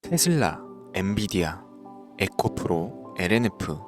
테슬라, 엔비디아, 에코프로, LNF.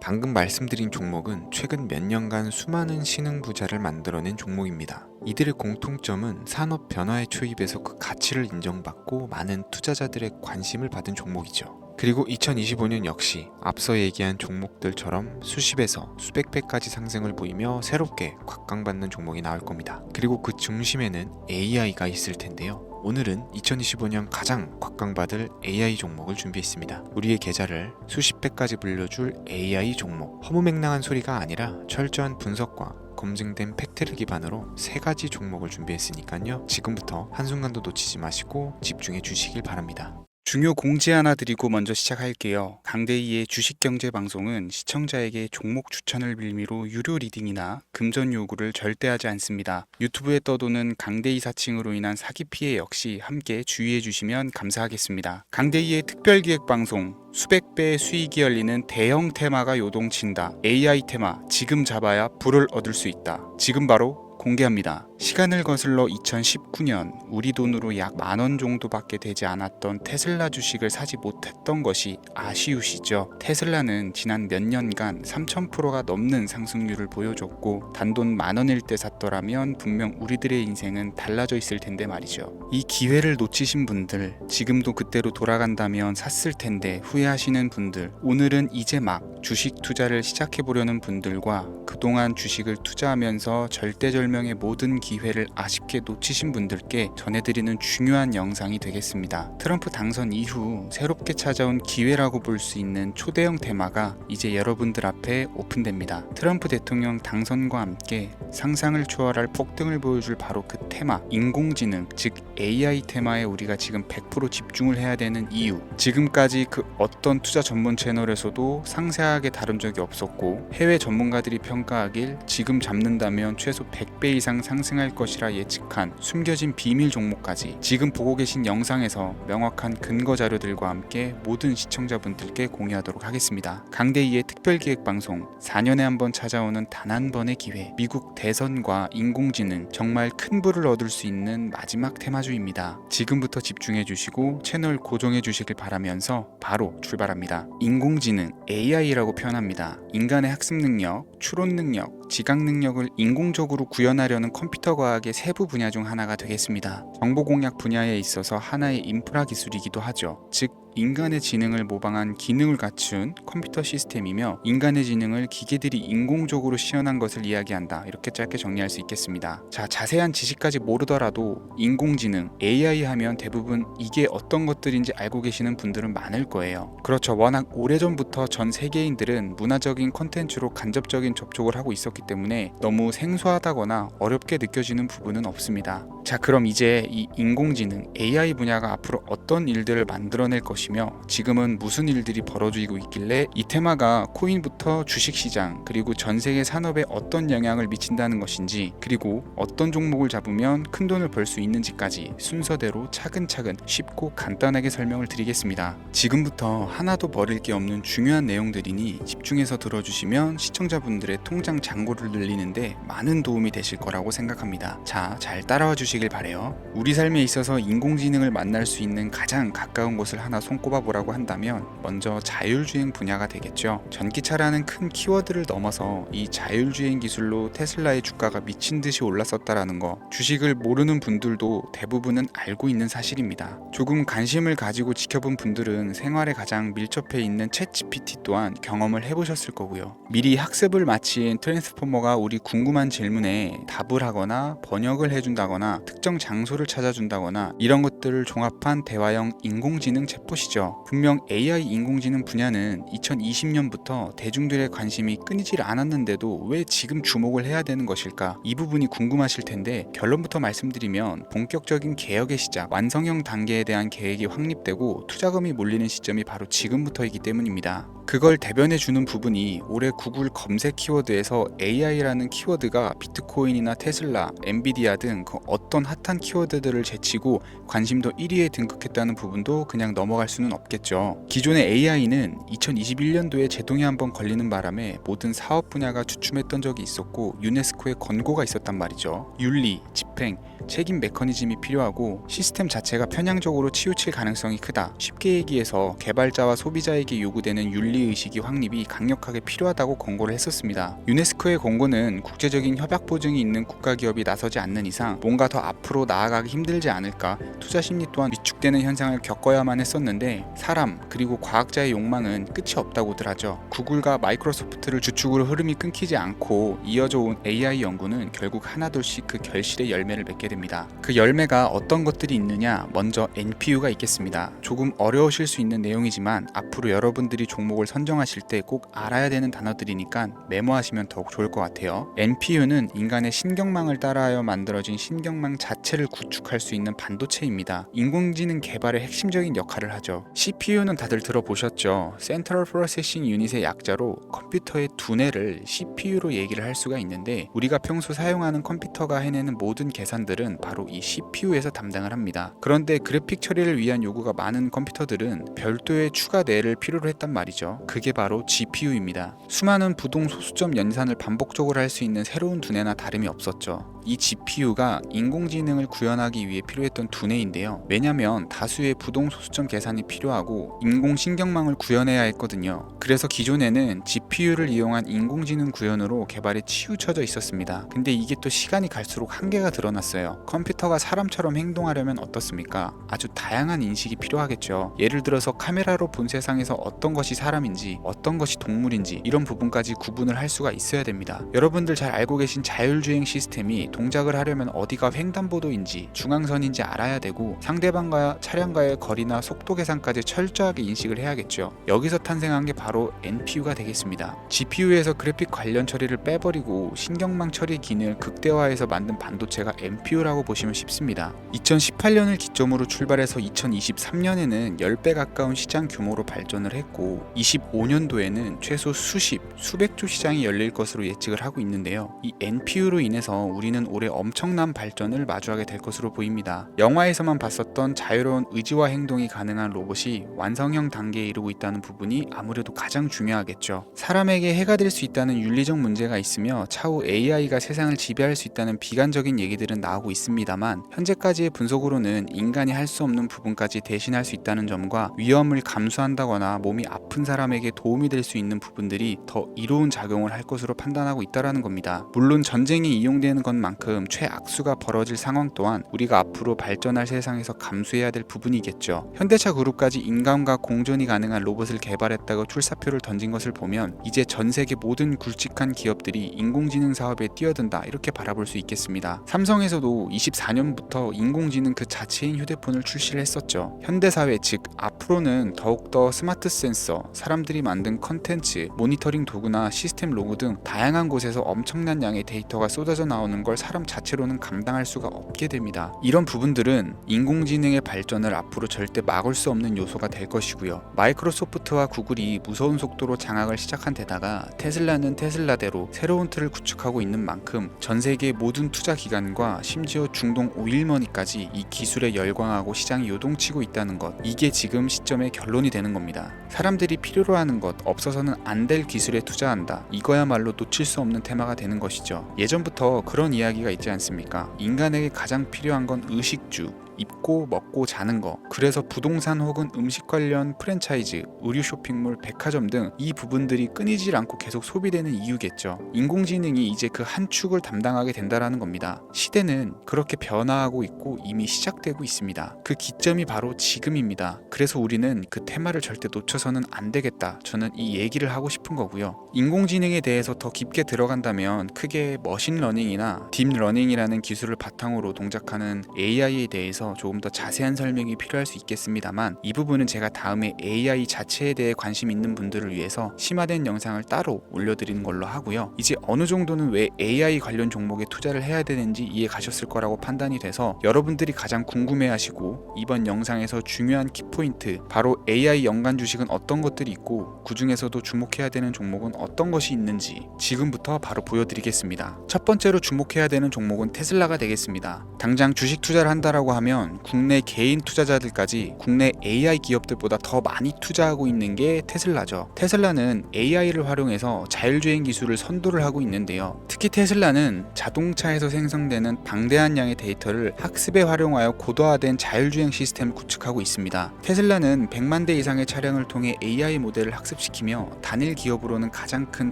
방금 말씀드린 종목은 최근 몇 년간 수많은 신흥 부자를 만들어낸 종목입니다. 이들의 공통점은 산업 변화의 초입에서 그 가치를 인정받고 많은 투자자들의 관심을 받은 종목이죠. 그리고 2025년 역시 앞서 얘기한 종목들처럼 수십에서 수백 배까지 상승을 보이며 새롭게 곽강받는 종목이 나올 겁니다. 그리고 그 중심에는 AI가 있을 텐데요. 오늘은 2025년 가장 곽강받을 AI 종목을 준비했습니다. 우리의 계좌를 수십 배까지 불려줄 AI 종목. 허무맹랑한 소리가 아니라 철저한 분석과 검증된 팩트를 기반으로 세 가지 종목을 준비했으니까요. 지금부터 한순간도 놓치지 마시고 집중해 주시길 바랍니다. 중요 공지 하나 드리고 먼저 시작할게요. 강대희의 주식경제방송은 시청자에게 종목 추천을 빌미로 유료 리딩이나 금전 요구를 절대 하지 않습니다. 유튜브에 떠도는 강대희 사칭으로 인한 사기 피해 역시 함께 주의해 주시면 감사하겠습니다. 강대희의 특별기획방송 수백 배의 수익이 열리는 대형 테마가 요동친다. AI 테마 지금 잡아야 불을 얻을 수 있다. 지금 바로 공개합니다. 시간을 거슬러 2019년 우리 돈으로 약 10,000원 정도밖에 되지 않았던 테슬라 주식을 사지 못했던 것이 아쉬우시죠? 테슬라는 지난 몇 년간 3000%가 넘는 상승률을 보여줬고 단돈 10,000원일 때 샀더라면 분명 우리들의 인생은 달라져 있을 텐데 말이죠. 이 기회를 놓치신 분들, 지금도 그때로 돌아간다면 샀을 텐데 후회하시는 분들, 오늘은 이제 막 주식 투자를 시작해보려는 분들과 그동안 주식을 투자하면서 절대절명의 모든 기회를 아쉽게 놓치신 분들께 전해드리는 중요한 영상이 되겠습니다. 트럼프 당선 이후 새롭게 찾아온 기회라고 볼 수 있는 초대형 테마가 이제 여러분들 앞에 오픈됩니다. 트럼프 대통령 당선과 함께 상상을 초월할 폭등을 보여줄 바로 그 테마, 인공지능, 즉 AI 테마에 우리가 지금 100% 집중을 해야 되는 이유. 지금까지 그 어떤 투자 전문 채널에서도 상세하게 다룬 적이 없었고 해외 전문가들이 평가하길 지금 잡는다면 최소 100배 이상 상승할 것이라 예측한 숨겨진 비밀 종목까지 지금 보고 계신 영상에서 명확한 근거 자료들과 함께 모든 시청자분들께 공유하도록 하겠습니다. 강대희의 특별기획방송 4년에 한 번 찾아오는 단 한 번의 기회, 미국 대선과 인공지능, 정말 큰 부를 얻을 수 있는 마지막 테마주입니다. 지금부터 집중해 주시고 채널 고정해 주시길 바라면서 바로 출발합니다. 인공지능, AI라고 표현합니다. 인간의 학습 능력, 추론 능력, 지각 능력을 인공적으로 구현하려는 컴퓨터 과학의 세부 분야 중 하나가 되겠습니다. 정보 공략 분야에 있어서 하나의 인프라 기술이기도 하죠. 즉 인간의 지능을 모방한 기능을 갖춘 컴퓨터 시스템이며 인간의 지능을 기계들이 인공적으로 시연한 것을 이야기한다. 이렇게 짧게 정리할 수 있겠습니다. 자, 자세한 지식까지 모르더라도 인공지능, AI 하면 대부분 이게 어떤 것들인지 알고 계시는 분들은 많을 거예요. 그렇죠. 워낙 오래전부터 전 세계인들은 문화적인 콘텐츠로 간접적인 접촉을 하고 있었기 때문에 너무 생소하다거나 어렵게 느껴지는 부분은 없습니다. 자, 그럼 이제 이 인공지능, AI 분야가 앞으로 어떤 일들을 만들어낼 것이며 지금은 무슨 일들이 벌어지고 있길래 이 테마가 코인부터 주식시장 그리고 전 세계 산업에 어떤 영향을 미친다는 것인지, 그리고 어떤 종목을 잡으면 큰돈을 벌 수 있는지까지 순서대로 차근차근 쉽고 간단하게 설명을 드리겠습니다. 지금부터 하나도 버릴 게 없는 중요한 내용들이니 집중해서 들어주시면 시청자분들의 통장 잔고를 늘리는데 많은 도움이 되실 거라고 생각합니다. 자, 잘 따라와 주시길 바래요. 우리 삶에 있어서 인공지능을 만날 수 있는 가장 가까운 곳을 하나 손꼽아 보라고 한다면 먼저 자율주행 분야가 되겠죠. 전기차라는 큰 키워드를 넘어서 이 자율주행 기술로 테슬라의 주가가 미친 듯이 올랐었다라는 거, 주식을 모르는 분들도 대부분은 알고 있는 사실입니다. 조금 관심을 가지고 지켜본 분들은 생활에 가장 밀접해 있는 챗GPT 또한 경험을 해보셨을 거고요. 미리 학습을 마친 트랜스포머가 우리 궁금한 질문에 답을 하거나 번역을 해준다거나 특정 장소를 찾아준다거나 이런 것들을 종합한 대화형 인공지능 챗봇이죠. 분명 AI 인공지능 분야는 2020년부터 대중들의 관심이 끊이질 않았는데도 왜 지금 주목을 해야 되는 것일까? 이 부분이 궁금하실 텐데 결론부터 말씀드리면 본격적인 개혁의 시작, 완성형 단계에 대한 계획이 확립되고 투자금이 몰리는 시점이 바로 지금부터이기 때문입니다. 그걸 대변해주는 부분이 올해 구글 검색 키워드에서 AI라는 키워드가 비트코인이나 테슬라, 엔비디아 등 그 어떤 핫한 키워드들을 제치고 관심도 1위에 등극했다는 부분도 그냥 넘어갈 수는 없겠죠. 기존의 AI는 2021년도에 제동이 한번 걸리는 바람에 모든 사업 분야가 주춤했던 적이 있었고 유네스코의 권고가 있었단 말이죠. 윤리, 집행, 책임 메커니즘이 필요하고 시스템 자체가 편향적으로 치우칠 가능성이 크다. 쉽게 얘기해서 개발자와 소비자에게 요구되는 윤리의식이 확립이 강력하게 필요하다고 권고를 했었습니다. 유네스코의 권고는 국제적인 협약 보증이 있는 국가기업이 나서지 않는 이상 뭔가 더 앞으로 나아가기 힘들지 않을까, 투자 심리 또한 위축되는 현상을 겪어야만 했었는데 사람 그리고 과학자의 욕망은 끝이 없다고들 하죠. 구글과 마이크로소프트를 주축으로 흐름이 끊기지 않고 이어져 온 AI 연구는 결국 하나둘씩 그 결실의 열매를 맺게 됩니다. 그 열매가 어떤 것들이 있느냐, 먼저 NPU가 있겠습니다. 조금 어려우실 수 있는 내용이지만 앞으로 여러분들이 종목을 선정하실 때 꼭 알아야 되는 단어들이니까 메모하시면 더욱 좋을 것 같아요. NPU는 인간의 신경망을 따라하여 만들어진 신경망 자체를 구축할 수 있는 반도체입니다. 인공지능 개발의 핵심적인 역할을 하죠. CPU는 다들 들어보셨죠? Central Processing Unit의 약자로 컴퓨터의 두뇌를 CPU로 얘기를 할 수가 있는데 우리가 평소 사용하는 컴퓨터가 해내는 모든 계산들은 바로 이 CPU에서 담당을 합니다. 그런데 그래픽 처리를 위한 요구가 많은 컴퓨터들은 별도의 추가 뇌를 필요로 했단 말이죠. 그게 바로 GPU입니다. 수많은 부동 소수점 연산을 반복적으로 할 수 있는 새로운 두뇌나 다름이 없었죠. 이 GPU가 인공지능을 구현하기 위해 필요했던 두뇌인데요. 왜냐면 다수의 부동 소수점 계산이 필요하고 인공신경망을 구현해야 했거든요. 그래서 기존에는 GPU를 이용한 인공지능 구현으로 개발에 치우쳐져 있었습니다. 근데 이게 또 시간이 갈수록 한계가 드러났어요. 컴퓨터가 사람처럼 행동하려면 어떻습니까? 아주 다양한 인식이 필요하겠죠. 예를 들어서 카메라로 본 세상에서 어떤 것이 사람인지 어떤 것이 동물인지 이런 부분까지 구분을 할 수가 있어야 됩니다. 여러분들 잘 알고 계신 자율주행 시스템이 동작을 하려면 어디가 횡단보도인지 중앙선인지 알아야 되고 상대방과 차량과의 거리나 속도 계산까지 철저하게 인식을 해야겠죠. 여기서 탄생한 게 바로 NPU가 되겠습니다. GPU에서 그래픽 관련 처리를 빼버리고 신경망 처리 기능을 극대화해서 만든 반도체가 NPU라고 보시면 쉽습니다. 2018년을 기점으로 출발해서 2023년에는 10배 가까운 시장 규모로 발전을 했고 25년도에는 최소 수백조 시장이 열릴 것으로 예측을 하고 있는데요. 이 NPU로 인해서 우리는 올해 엄청난 발전을 마주하게 될 것으로 보입니다. 영화에서만 봤었던 자유로운 의지와 행동이 가능한 로봇이 완성형 단계에 이르고 있다는 부분이 아무래도 가장 중요하겠죠. 사람에게 해가 될 수 있다는 윤리적 문제가 있으며 차후 AI가 세상을 지배할 수 있다는 비관적인 얘기들은 나오고 있습니다만 현재까지의 분석으로는 인간이 할 수 없는 부분까지 대신할 수 있다는 점과 위험을 감수한다거나 몸이 아픈 사람에게 도움이 될 수 있는 부분들이 더 이로운 작용을 할 것으로 판단하고 있다는 겁니다. 물론 전쟁에 이용되는 것만큼 최악수가 벌어질 상황 또한 우리가 앞으로 발전할 세상에서 감수해야 될 부분이겠죠. 현대차 그룹까지 인간과 공존이 가능한 로봇을 개발했다고 출사표를 던진 것을 보면 이제 전 세계 모든 굵직한 기업들이 인공지능 사업에 뛰어든다 이렇게 바라볼 수 있겠습니다. 삼성에서도 24년부터 인공지능 그 자체인 휴대폰을 출시를 했었죠. 현대사회 즉 앞으로는 더욱더 스마트 센서, 사람들이 만든 컨텐츠, 모니터링 도구나 시스템 로그 등 다양한 곳에서 엄청난 양의 데이터가 쏟아져 나오는 걸 사람 자체로는 감당할 수가 없게 됩니다. 이런 부분들은 인공지능의 발전을 앞으로 절대 막을 수 없는 요소가 될 것이고요. 마이크로소프트와 구글이 무서운 속도로 장악을 시작한 데다가 테슬라는 테슬라대로 새로운 틀을 구축하고 있는 만큼 전 세계 모든 투자 기관과 심지어 중동 오일머니까지 이 기술에 열광하고 시장이 요동치고 있다는 것, 이게 지금 시점의 결론이 되는 겁니다. 사람들이 필요로 하는 것, 없어서는 안 될 기술에 투자한다. 이거야말로 놓칠 수 없는 테마가 되는 것이죠. 예전부터 그런 이야기가 있지 않습니까? 인간에게 가장 필요한 건 의식주, 입고 먹고 자는 거. 그래서 부동산 혹은 음식 관련 프랜차이즈, 의류 쇼핑몰, 백화점 등 이 부분들이 끊이질 않고 계속 소비되는 이유겠죠. 인공지능이 이제 그 한 축을 담당하게 된다라는 겁니다. 시대는 그렇게 변화하고 있고 이미 시작되고 있습니다. 그 기점이 바로 지금입니다. 그래서 우리는 그 테마를 절대 놓쳐서는 안 되겠다. 저는 이 얘기를 하고 싶은 거고요. 인공지능에 대해서 더 깊게 들어간다면 크게 머신러닝이나 딥러닝이라는 기술을 바탕으로 동작하는 AI에 대해서 대해서 조금 더 자세한 설명이 필요할 수 있겠습니다만, 이 부분은 제가 다음에 AI 자체에 대해 관심 있는 분들을 위해서 심화된 영상을 따로 올려드리는 걸로 하고요. 이제 어느 정도는 왜 AI 관련 종목에 투자를 해야 되는지 이해 가셨을 거라고 판단이 돼서, 여러분들이 가장 궁금해하시고 이번 영상에서 중요한 키포인트, 바로 AI 연관 주식은 어떤 것들이 있고 그 중에서도 주목해야 되는 종목은 어떤 것이 있는지 지금부터 바로 보여드리겠습니다. 첫 번째로 주목해야 되는 종목은 테슬라가 되겠습니다. 당장 주식 투자를 한다라고 하면 국내 개인 투자자들까지 국내 AI 기업들보다 더 많이 투자하고 있는 게 테슬라죠. 테슬라는 AI를 활용해서 자율주행 기술을 선도를 하고 있는데요. 특히 테슬라는 자동차에서 생성되는 방대한 양의 데이터를 학습에 활용하여 고도화된 자율주행 시스템을 구축하고 있습니다. 테슬라는 100만 대 이상의 차량을 통해 AI 모델을 학습시키며 단일 기업으로는 가장 큰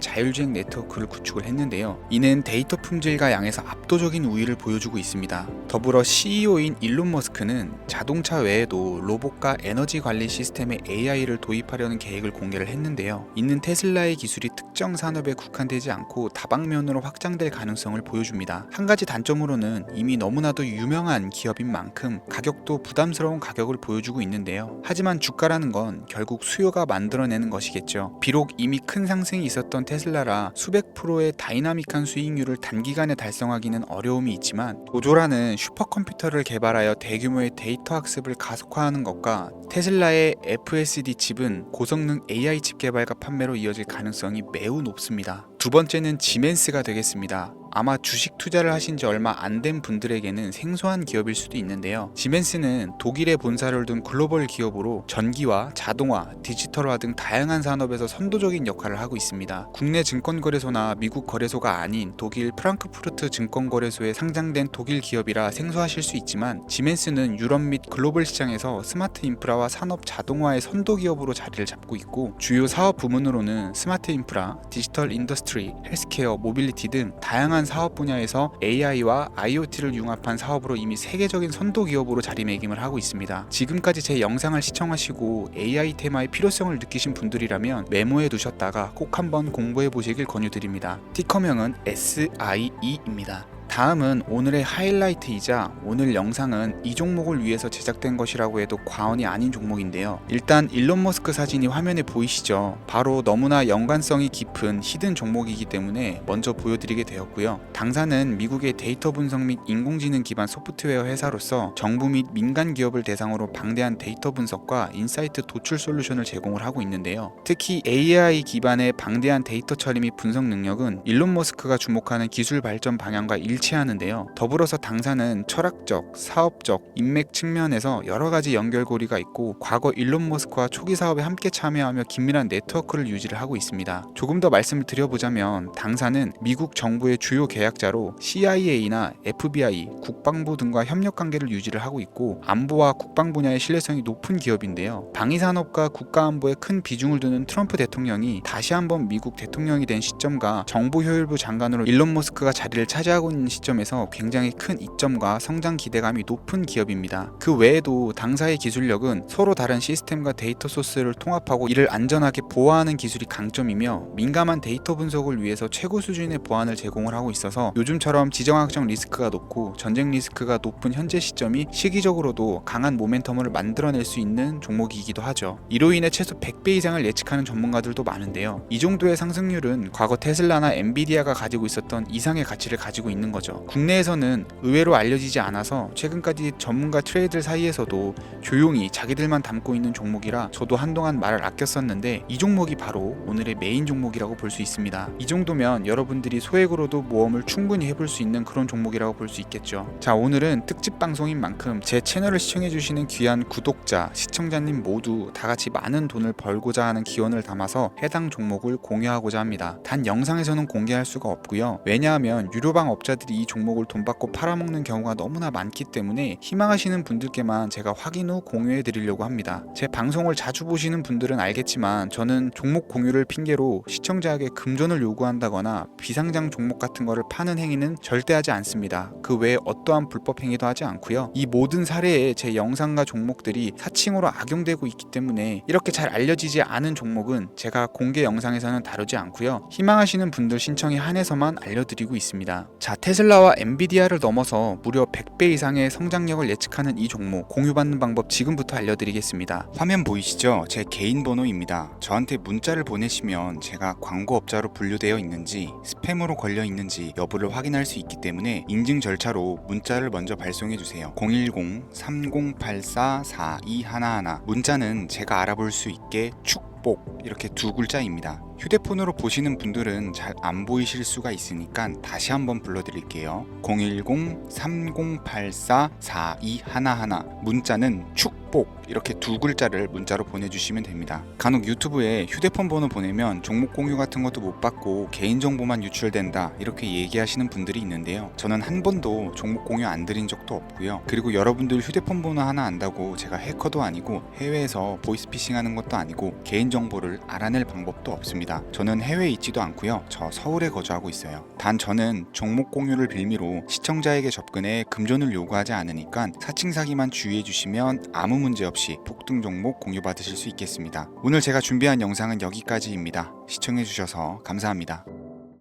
자율주행 네트워크를 구축을 했는데요. 이는 데이터 품질과 양에서 압도적인 우위를 보여주고 있습니다. 더불어 CEO인 일론 머스크는 자동차 외에도 로봇과 에너지 관리 시스템에 AI를 도입하려는 계획을 공개를 했는데요. 이는 테슬라의 기술이 특정 산업에 국한되지 않고 다방면으로 확장될 가능성을 보여줍니다. 한 가지 단점으로는 이미 너무나도 유명한 기업인 만큼 가격도 부담스러운 가격을 보여주고 있는데요. 하지만 주가라는 건 결국 수요가 만들어내는 것이겠죠. 비록 이미 큰 상승이 있었던 테슬라라 수백 프로의 다이나믹한 수익률을 단기간에 달성하기는 어려움이 있지만, 도조라는 슈퍼컴퓨터를 개발하여 대규모의 데이터 학습을 가속화하는 것과 테슬라의 FSD 칩은 고성능 AI 칩 개발과 판매로 이어질 가능성이 매우 높습니다. 두 번째는 지멘스가 되겠습니다. 아마 주식 투자를 하신 지 얼마 안 된 분들에게는 생소한 기업일 수도 있는데요. 지멘스는 독일에 본사를 둔 글로벌 기업으로 전기와 자동화, 디지털화 등 다양한 산업에서 선도적인 역할을 하고 있습니다. 국내 증권거래소나 미국 거래소가 아닌 독일 프랑크푸르트 증권거래소에 상장된 독일 기업이라 생소하실 수 있지만, 지멘스는 유럽 및 글로벌 시장에서 스마트 인프라와 산업 자동화의 선도 기업으로 자리를 잡고 있고, 주요 사업 부문으로는 스마트 인프라, 디지털 인더스트리, 헬스케어, 모빌리티 등 다양한 사업 분야에서 AI와 IoT를 융합한 사업으로 이미 세계적인 선도 기업으로 자리매김을 하고 있습니다. 지금까지 제 영상을 시청하시고 AI 테마의 필요성을 느끼신 분들이라면 메모해 두셨다가 꼭 한번 공부해 보시길 권유드립니다. 티커명은 SIE입니다. 다음은 오늘의 하이라이트이자 오늘 영상은 이 종목을 위해서 제작된 것이라고 해도 과언이 아닌 종목인데요. 일단 일론 머스크 사진이 화면에 보이시죠? 바로 너무나 연관성이 깊은 히든 종목이기 때문에 먼저 보여드리게 되었고요. 당사는 미국의 데이터 분석 및 인공지능 기반 소프트웨어 회사로서 정부 및 민간 기업을 대상으로 방대한 데이터 분석과 인사이트 도출 솔루션을 제공을 하고 있는데요. 특히 AI 기반의 방대한 데이터 처리 및 분석 능력은 일론 머스크가 주목하는 기술 발전 방향과 일치하는데요. 더불어서 당사는 철학적, 사업적, 인맥 측면에서 여러 가지 연결고리가 있고, 과거 일론 머스크와 초기 사업에 함께 참여하며 긴밀한 네트워크를 유지를 하고 있습니다. 조금 더 말씀을 드려보자면, 당사는 미국 정부의 주요 계약자로 CIA나 FBI, 국방부 등과 협력 관계를 유지를 하고 있고, 안보와 국방 분야의 신뢰성이 높은 기업인데요. 방위산업과 국가안보에 큰 비중을 두는 트럼프 대통령이 다시 한번 미국 대통령이 된 시점과 정보효율부 장관으로 일론 머스크가 자리를 차지하고 있는 시점에서 굉장히 큰 이점과 성장 기대감이 높은 기업입니다. 그 외에도 당사의 기술력은 서로 다른 시스템과 데이터 소스를 통합하고 이를 안전하게 보호하는 기술이 강점이며, 민감한 데이터 분석을 위해서 최고 수준의 보안을 제공을 하고 있어서 요즘처럼 지정학적 리스크가 높고 전쟁 리스크가 높은 현재 시점이 시기적으로도 강한 모멘텀을 만들어낼 수 있는 종목이기도 하죠. 이로 인해 최소 100배 이상을 예측하는 전문가들도 많은데요. 이 정도의 상승률은 과거 테슬라나 엔비디아가 가지고 있었던 이상의 가치를 가지고 있는 거죠. 국내에서는 의외로 알려지지 않아서 최근까지 전문가 트레이더 사이에서도 조용히 자기들만 담고 있는 종목이라 저도 한동안 말을 아꼈었는데, 이 종목이 바로 오늘의 메인 종목이라고 볼 수 있습니다. 이 정도면 여러분들이 소액으로도 모험을 충분히 해볼 수 있는 그런 종목이라고 볼 수 있겠죠. 자, 오늘은 특집 방송인 만큼 제 채널을 시청해주시는 귀한 구독자, 시청자님 모두 다같이 많은 돈을 벌고자 하는 기원을 담아서 해당 종목을 공유하고자 합니다. 단 영상에서는 공개할 수가 없고요. 왜냐하면 유료방 업자들이 이 종목을 돈 받고 팔아먹는 경우가 너무나 많기 때문에 희망하시는 분들께만 제가 확인 후 공유해 드리려고 합니다. 제 방송을 자주 보시는 분들은 알겠지만, 저는 종목 공유를 핑계로 시청자에게 금전을 요구한다거나 비상장 종목 같은 거를 파는 행위는 절대 하지 않습니다. 그 외에 어떠한 불법 행위도 하지 않고요. 이 모든 사례에 제 영상과 종목들이 사칭으로 악용되고 있기 때문에 이렇게 잘 알려지지 않은 종목은 제가 공개 영상에서는 다루지 않고요. 희망하시는 분들 신청에 한해서만 알려드리고 있습니다. 자, 테슬라 테슬라와 엔비디아를 넘어서 무려 100배 이상의 성장력을 예측하는 이 종목 공유받는 방법 지금부터 알려드리겠습니다. 화면 보이시죠? 제 개인 번호입니다. 저한테 문자를 보내시면 제가 광고업자로 분류되어 있는지 스팸으로 걸려 있는지 여부를 확인할 수 있기 때문에 인증 절차로 문자를 먼저 발송해 주세요. 010-3084-4211 문자는 제가 알아볼 수 있게 축복 이렇게 두 글자입니다. 휴대폰으로 보시는 분들은 잘 안 보이실 수가 있으니까 다시 한번 불러드릴게요. 010-3084-4211 문자는 축복 이렇게 두 글자를 문자로 보내주시면 됩니다. 간혹 유튜브에 휴대폰 번호 보내면 종목 공유 같은 것도 못 받고 개인정보만 유출된다 이렇게 얘기하시는 분들이 있는데요. 저는 한 번도 종목 공유 안 드린 적도 없고요. 그리고 여러분들 휴대폰 번호 하나 안다고 제가 해커도 아니고 해외에서 보이스피싱 하는 것도 아니고 개인정보를 알아낼 방법도 없습니다. 저는 해외에 있지도 않고요. 저 서울에 거주하고 있어요. 단 저는 종목 공유를 빌미로 시청자에게 접근해 금전을 요구하지 않으니까 사칭 사기만 주의해 주시면 아무 문제 없이 폭등 종목 공유 받으실 수 있겠습니다. 오늘 제가 준비한 영상은 여기까지입니다. 시청해 주셔서 감사합니다.